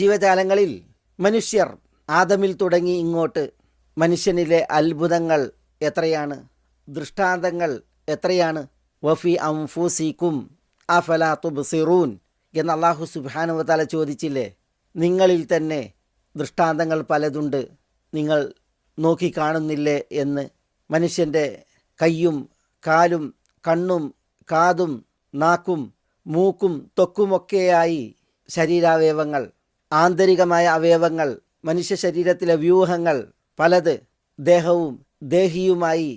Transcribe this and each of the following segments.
ജീവജാലങ്ങളിൽ മനുഷ്യർ ആദമിൽ തുടങ്ങി ഇങ്ങോട്ട് മനുഷ്യനിലെ അത്ഭുതങ്ങൾ എത്രയാണ്, ദൃഷ്ടാന്തങ്ങൾ എത്രയാണ്. വഫി അംഫുസിക്കും അഫലാ തുബ്സിറൂൻ എന്ന് അല്ലാഹു സുബ്ഹാനഹു വ തആല ചോദിച്ചില്ലേ? നിങ്ങളിൽ തന്നെ ദൃഷ്ടാന്തങ്ങൾ പലതുണ്ട്, നിങ്ങൾ നോക്കിക്കാണുന്നില്ലേ എന്ന്. മനുഷ്യൻ്റെ കയ്യും കാലും കണ്ണും കാതും നാക്കും മൂക്കും ത്വക്കുമൊക്കെയായി ശരീരാവയവങ്ങൾ, ആന്തരികമായ അവയവങ്ങൾ, മനുഷ്യ ശരീരത്തിലെ വ്യൂഹങ്ങൾ പലത്, ദേഹവും ദേഹിയുമായി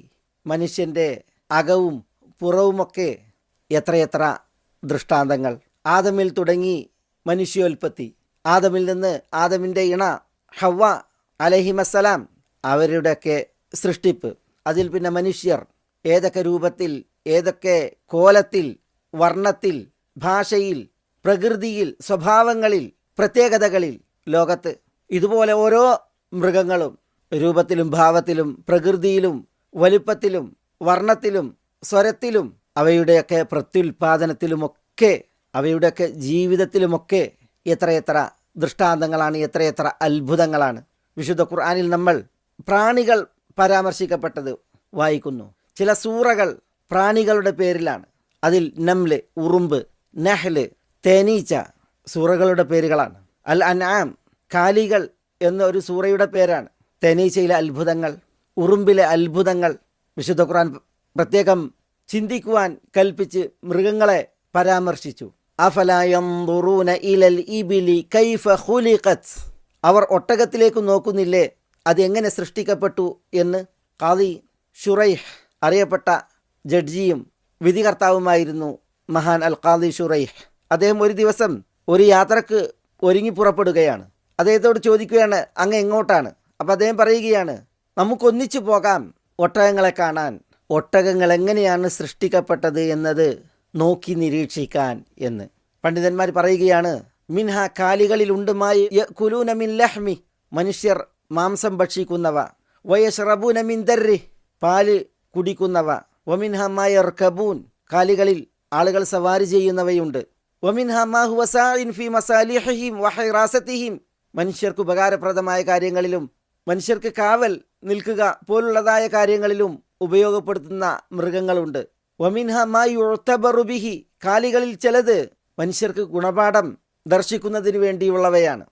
മനുഷ്യൻ്റെ അകവും പുറവുമൊക്കെ എത്രയെത്ര ദൃഷ്ടാന്തങ്ങൾ. ആദമിൽ തുടങ്ങി മനുഷ്യോൽപ്പത്തി, ആദമിൽ നിന്ന് ആദമിൻ്റെ ഇണ ഹവ്വ അലൈഹിമസ്സലാം, അവരുടെയൊക്കെ സൃഷ്ടിപ്പ്, അതിൽ പിന്നെ മനുഷ്യർ ഏതൊക്കെ രൂപത്തിൽ, ഏതൊക്കെ കോലത്തിൽ, വർണ്ണത്തിൽ, ഭാഷയിൽ, പ്രകൃതിയിൽ, സ്വഭാവങ്ങളിൽ, പ്രത്യേകതകളിൽ ലോകത്ത്. ഇതുപോലെ ഓരോ മൃഗങ്ങളും രൂപത്തിലും ഭാവത്തിലും പ്രകൃതിയിലും വലുപ്പത്തിലും വർണ്ണത്തിലും സ്വരത്തിലും അവയുടെയൊക്കെ പ്രത്യുൽപാദനത്തിലുമൊക്കെ അവയുടെയൊക്കെ ജീവിതത്തിലുമൊക്കെ എത്രയെത്ര ദൃഷ്ടാന്തങ്ങളാണ്, എത്രയെത്ര അത്ഭുതങ്ങളാണ്. വിശുദ്ധ ഖുർആനിൽ നമ്മൾ പ്രാണികൾ പരാമർശിക്കപ്പെട്ടത് വായിക്കുന്നു. ചില സൂറകൾ പ്രാണികളുടെ പേരിലാണ്. അതിൽ നംല്, ഉറുമ്പ്, നഹ്ല്, തേനീച്ച സൂറകളുടെ പേരുകളാണ്. അൽ അൻആം, കാലികൾ എന്നൊരു സൂറയുടെ പേരാണ്. തേനീച്ചയിലെ അത്ഭുതങ്ങൾ, ഉറുമ്പിലെ അത്ഭുതങ്ങൾ വിശുദ്ധ ഖുർആൻ പ്രത്യേകം ചിന്തിക്കുവാൻ കൽപ്പിച്ച് മൃഗങ്ങളെ പരാമർശിച്ചു. അഫലാ യൻദുറൂന ഇലൽ ഇബിലി കൈഫ ഖുലിഖത്, അവർ ഒട്ടകത്തിലേക്ക് നോക്കുന്നില്ലേ അതെങ്ങനെ സൃഷ്ടിക്കപ്പെട്ടു എന്ന്. ഖാദി ശുറൈഹ്, അറിയപ്പെട്ട ജഡ്ജിയും വിധികർത്താവുമായിരുന്നു മഹാൻ അൽ ഖാദി ശുറൈഹ്. അദ്ദേഹം ഒരു ദിവസം ഒരു യാത്രക്ക് ഒരുങ്ങി പുറപ്പെടുകയാണ്. അദ്ദേഹത്തോട് ചോദിക്കുകയാണ്, അങ്ങ് എങ്ങോട്ടാണ്? അപ്പോൾ അദ്ദേഹം പറയുകയാണ്, നമുക്കൊന്നിച്ചു പോകാം ഒട്ടകങ്ങളെ കാണാൻ, ഒട്ടകങ്ങൾ എങ്ങനെയാണ് സൃഷ്ടിക്കപ്പെട്ടത് എന്നത് നോക്കി നിരീക്ഷിക്കാൻ എന്ന്. പണ്ഡിതന്മാർ പറയുകയാണ്, മിൻഹ, കാലികളിലുണ്ടുമായി യഅ്കുലൂന മിൻ ലഹ്മി, മനുഷ്യർ മാംസം ഭക്ഷിക്കുന്നവ, വയശ്റബൂന മിൻ ദർരി, പാല് കുടിക്കുന്നവ, വമിൻഹ മാ യർകബൂൻ, കാലികളിൽ ആളുകൾ സവാരി ചെയ്യുന്നവയുണ്ട്, വമിൻഹ മാ ഹുവ സാഇൻ ഫീ മസാലിഹിഹിം വഹിറാസതിഹിം, മനുഷ്യർക്ക് ഉപകാരപ്രദമായ കാര്യങ്ങളിലും മനുഷ്യർക്ക് കാവൽ നിൽക്കുക പോലുള്ളതായ കാര്യങ്ങളിലും ഉപയോഗപ്പെടുത്തുന്ന മൃഗങ്ങളുണ്ട്. വമിൻഹ മാ യുഅ്തബറു ബിഹി, കാലികളിൽ ചിലത് മനുഷ്യർക്ക് ഗുണപാഠം ദർശിക്കുന്നതിന് വേണ്ടിയുള്ളവയാണ്.